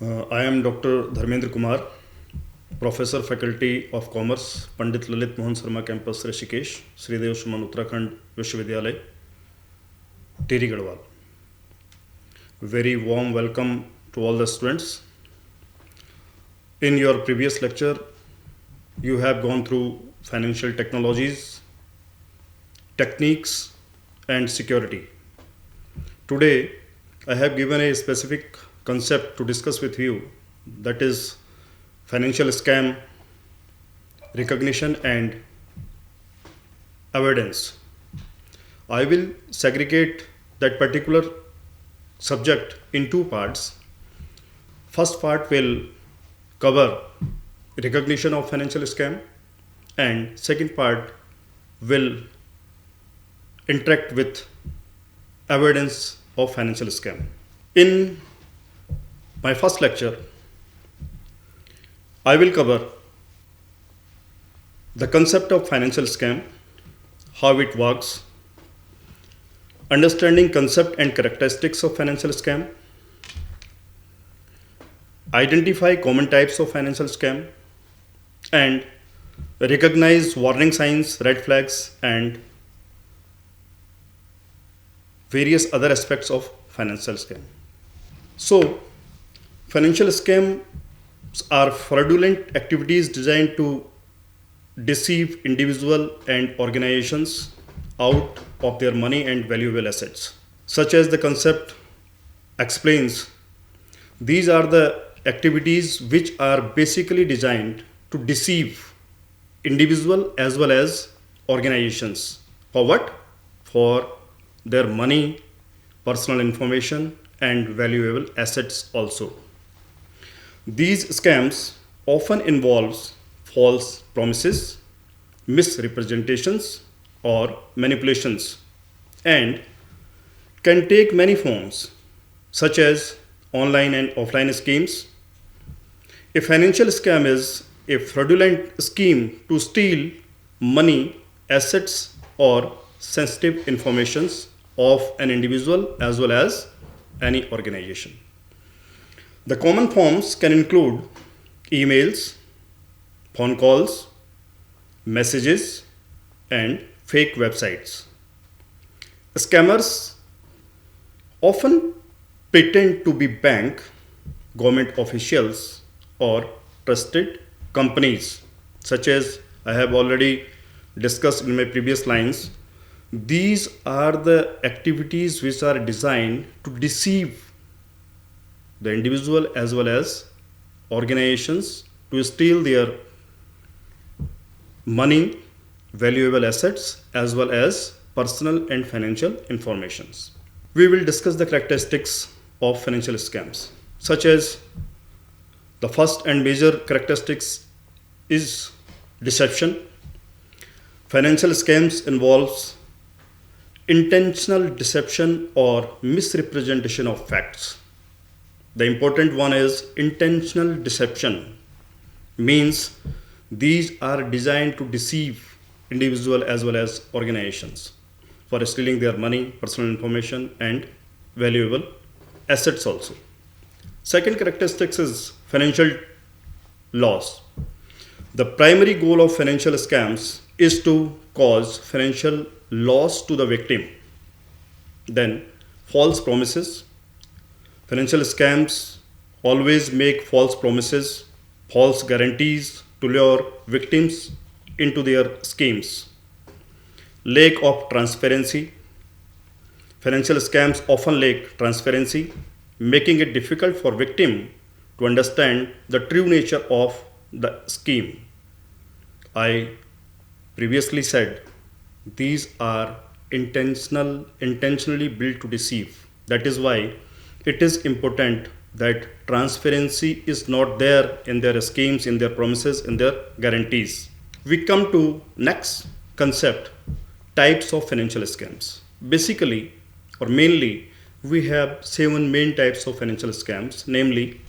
I am Dr. Dharmendra Kumar, Professor Faculty of Commerce, Pandit Lalit Mohan Sarma Campus, Rishikesh, Sri Dev Suman Uttarakhand Vishwavidyalay, Tiri Garhwal. Very warm welcome to all the students. In your previous lecture, you have gone through financial technologies, techniques, and security. Today, I have given a specific concept to discuss with you, that is financial scam recognition and avoidance. I will segregate that particular subject in two parts. First part will cover recognition of financial scam, and second part will interact with avoidance of financial scam. In my first lecture, I will cover the concept of financial scam, how it works, understanding concept and characteristics of financial scam, identify common types of financial scam, and recognize warning signs, red flags, and various other aspects of financial scam. So, financial scams are fraudulent activities designed to deceive individuals and organizations out of their money and valuable assets. Such as the concept explains, these are the activities which are basically designed to deceive individuals as well as organizations. For what? For their money, personal information, and valuable assets also. These scams often involve false promises, misrepresentations, or manipulations, and can take many forms, such as online and offline schemes. A financial scam is a fraudulent scheme to steal money, assets, or sensitive informations of an individual as well as any organization. The common forms can include emails, phone calls, messages, and fake websites. Scammers often pretend to be bank, government officials, or trusted companies, such as I have already discussed in my previous lines. These are the activities which are designed to deceive the individual as well as organizations to steal their money, valuable assets, as well as personal and financial informations. We will discuss the characteristics of financial scams, such as the first and major characteristics is deception. Financial scams involves intentional deception or misrepresentation of facts. The important one is intentional deception, means these are designed to deceive individual as well as organizations for stealing their money, personal information, and valuable assets also. Second characteristics is financial loss. The primary goal of financial scams is to cause financial loss to the victim. Then false promises. Financial scams always make false promises, false guarantees to lure victims into their schemes. Lack of transparency. Financial scams often lack transparency, making it difficult for victim to understand the true nature of the scheme. I previously said these are intentionally built to deceive. That is why it is important that transparency is not there in their schemes, in their promises, in their guarantees. We come to next concept, types of financial scams. Basically or mainly, we have 7 main types of financial scams, namely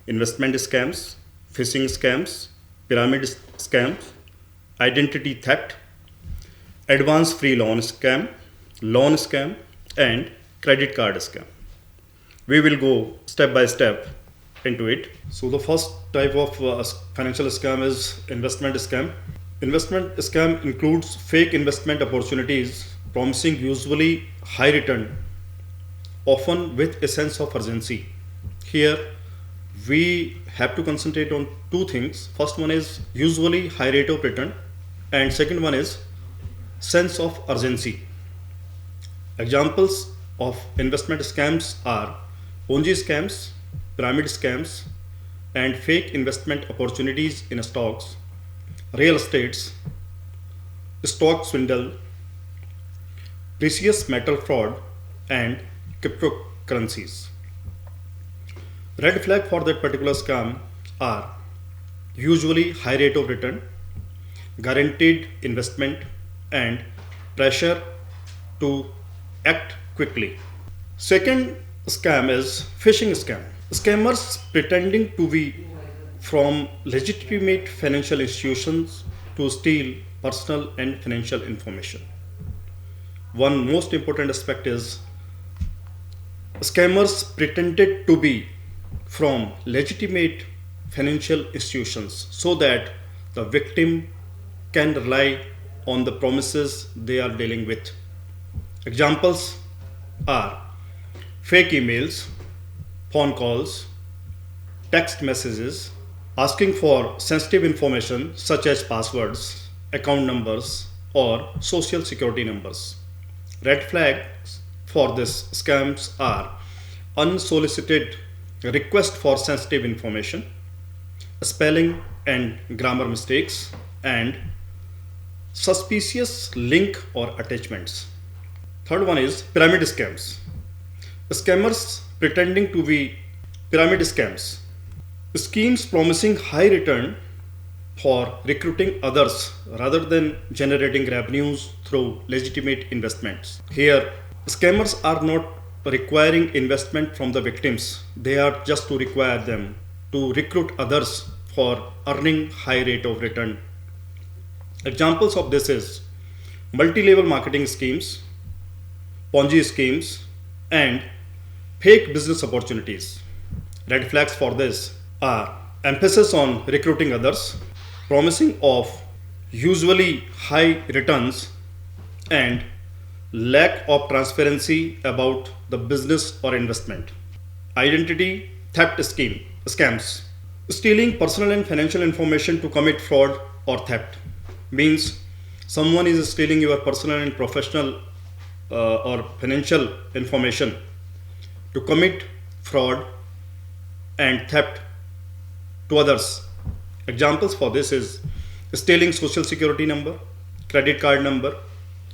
investment scams, phishing scams, pyramid scams, identity theft, advance free loan scam, and credit card scam. We will go step by step into it. So the first type of financial scam is investment scam. Investment scam includes fake investment opportunities promising usually high return, often with a sense of urgency. Here we have to concentrate on two things. First one is usually high rate of return, and second one is sense of urgency. Examples of investment scams are Ponzi scams, pyramid scams, and fake investment opportunities in stocks, real estates, stock swindle, precious metal fraud, and cryptocurrencies. Red flag for that particular scam are usually high rate of return, guaranteed investment, and pressure to act quickly. Second scam is phishing scam. Scammers pretending to be from legitimate financial institutions to steal personal and financial information. One most important aspect is scammers pretended to be from legitimate financial institutions so that the victim can rely on the promises they are dealing with. Examples are fake emails, phone calls, text messages asking for sensitive information such as passwords, account numbers, or social security numbers. Red flags for these scams are unsolicited request for sensitive information, spelling and grammar mistakes, and suspicious link or attachments. Third one is pyramid scams. Scammers pretending to be pyramid scams. Schemes promising high return for recruiting others rather than generating revenues through legitimate investments. Here, scammers are not requiring investment from the victims, they are just to require them to recruit others for earning high rate of return. Examples of this is multi-level marketing schemes, Ponzi schemes, and fake business opportunities. Red flags for this are emphasis on recruiting others, promising of usually high returns, and lack of transparency about the business or investment. Identity theft scams. Stealing personal and financial information to commit fraud or theft means someone is stealing your personal and professional or financial information to commit fraud and theft to others. Examples for this is stealing social security number, credit card number,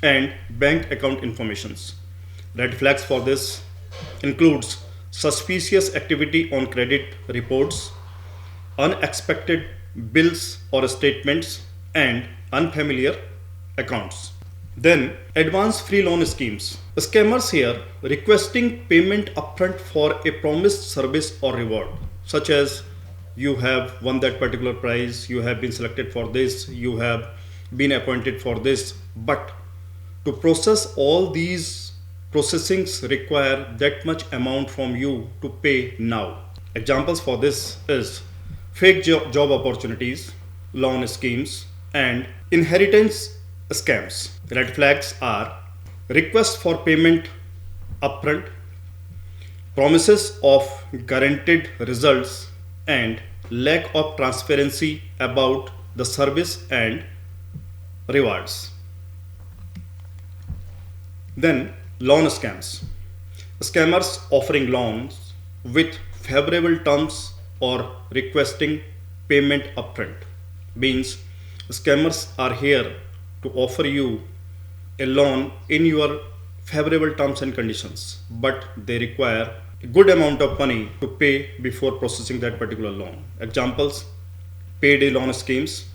and bank account informations. Red flags for this includes suspicious activity on credit reports, unexpected bills or statements, and unfamiliar accounts. Then advance free loan schemes. Scammers here requesting payment upfront for a promised service or reward, such as you have won that particular prize, you have been selected for this, you have been appointed for this, but to process all these processings require that much amount from you to pay now. Examples for this is fake job opportunities, loan schemes, and inheritance scams. Red flags are request for payment upfront, promises of guaranteed results, and lack of transparency about the service and rewards. Then loan scams. Scammers offering loans with favorable terms or requesting payment upfront means scammers are here to offer you a loan in your favorable terms and conditions, but they require a good amount of money to pay before processing that particular loan. Examples: payday loan schemes,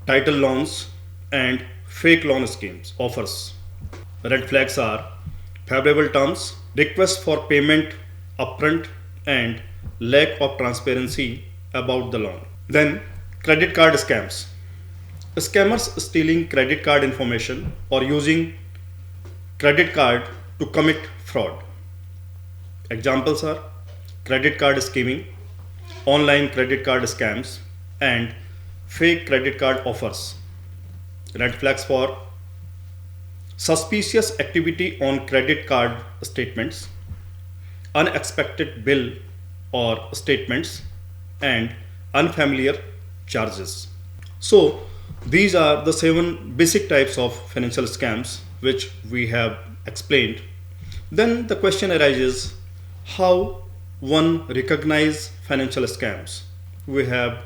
title loans, and fake loan schemes offers. Red flags are favorable terms, request for payment upfront, and lack of transparency about the loan. Then credit card scams. Scammers stealing credit card information or using credit card to commit fraud. Examples are credit card scheming, online credit card scams, and fake credit card offers. Red flags for suspicious activity on credit card statements, unexpected bill or statements, and unfamiliar charges. So, these are the 7 basic types of financial scams which we have explained. Then the question arises, how one recognize financial scams? We have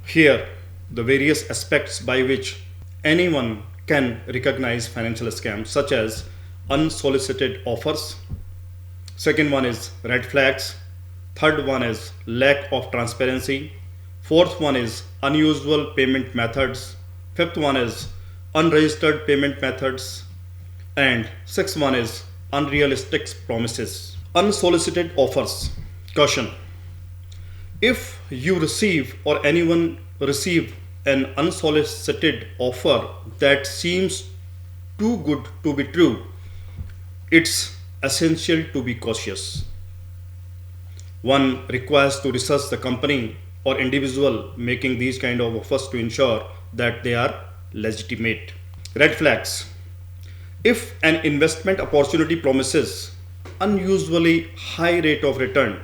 here the various aspects by which anyone can recognize financial scams, such as unsolicited offers. Second one is red flags. Third one is lack of transparency. Fourth one is unusual payment methods. Fifth one is unregistered payment methods. And sixth one is unrealistic promises. Unsolicited offers. Caution. If you receive or anyone receive an unsolicited offer that seems too good to be true, it's essential to be cautious. One requires to research the company or individual making these kind of offers to ensure that they are legitimate. Red flags. If an investment opportunity promises unusually high rate of return,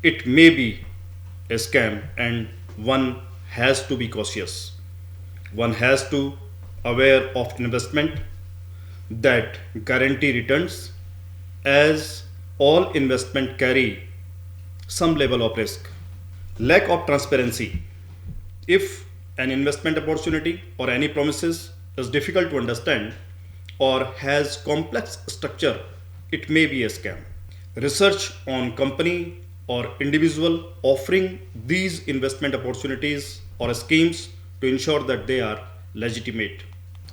it may be a scam and one has to be cautious. One has to aware of investment that guarantee returns, as all investment carry some level of risk. Lack of transparency. If an investment opportunity or any promises is difficult to understand or has complex structure, it may be a scam. Research on company or individual offering these investment opportunities or schemes to ensure that they are legitimate.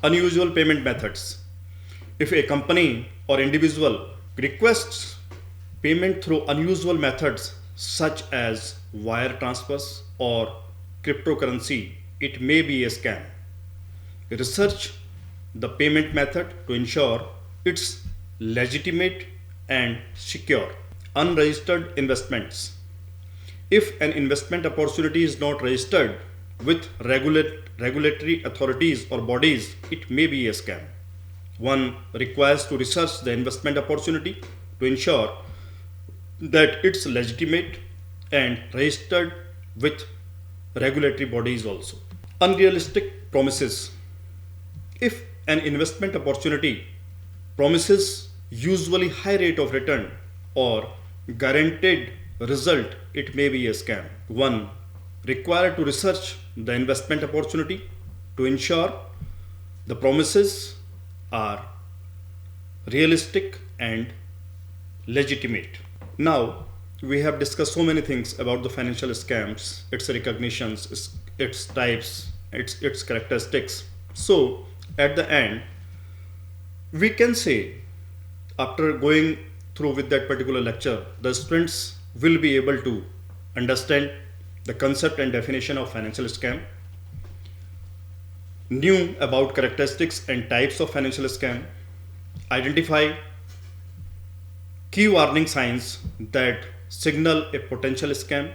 Unusual payment methods. If a company or individual requests payment through unusual methods such as wire transfers or cryptocurrency, it may be a scam. Research the payment method to ensure it's legitimate and secure. Unregistered investments. If an investment opportunity is not registered with regulatory authorities or bodies, it may be a scam. One requires to research the investment opportunity to ensure that it's legitimate and registered with regulatory bodies also. Unrealistic promises. If an investment opportunity promises usually high rate of return or guaranteed result, it may be a scam. One required to research the investment opportunity to ensure the promises are realistic and legitimate. Now, we have discussed so many things about the financial scams, its recognitions, its types, its characteristics. So, at the end, we can say, after going through with that particular lecture, the students will be able to understand the concept and definition of financial scam, knew about characteristics and types of financial scam, identify key warning signs that signal a potential scam,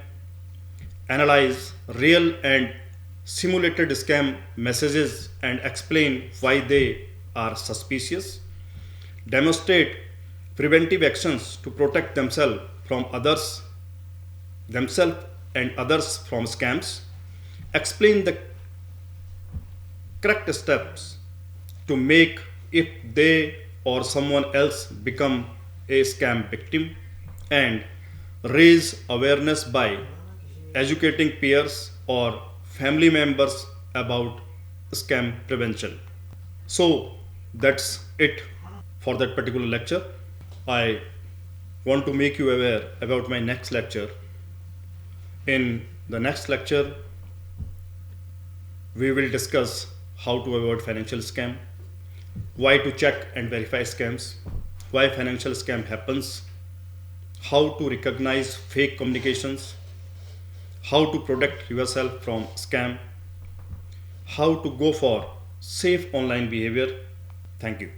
analyze real and simulated scam messages and explain why they are suspicious, demonstrate preventive actions to protect themselves and others from scams, explain the correct steps to make if they or someone else become a scam victim, and raise awareness by educating peers or family members about scam prevention. So that's it for that particular lecture. I want to make you aware about my next lecture. In the next lecture, we will discuss how to avoid financial scam, why to check and verify scams, why financial scam happens, how to recognize fake communications, how to protect yourself from scam, how to go for safe online behavior. Thank you.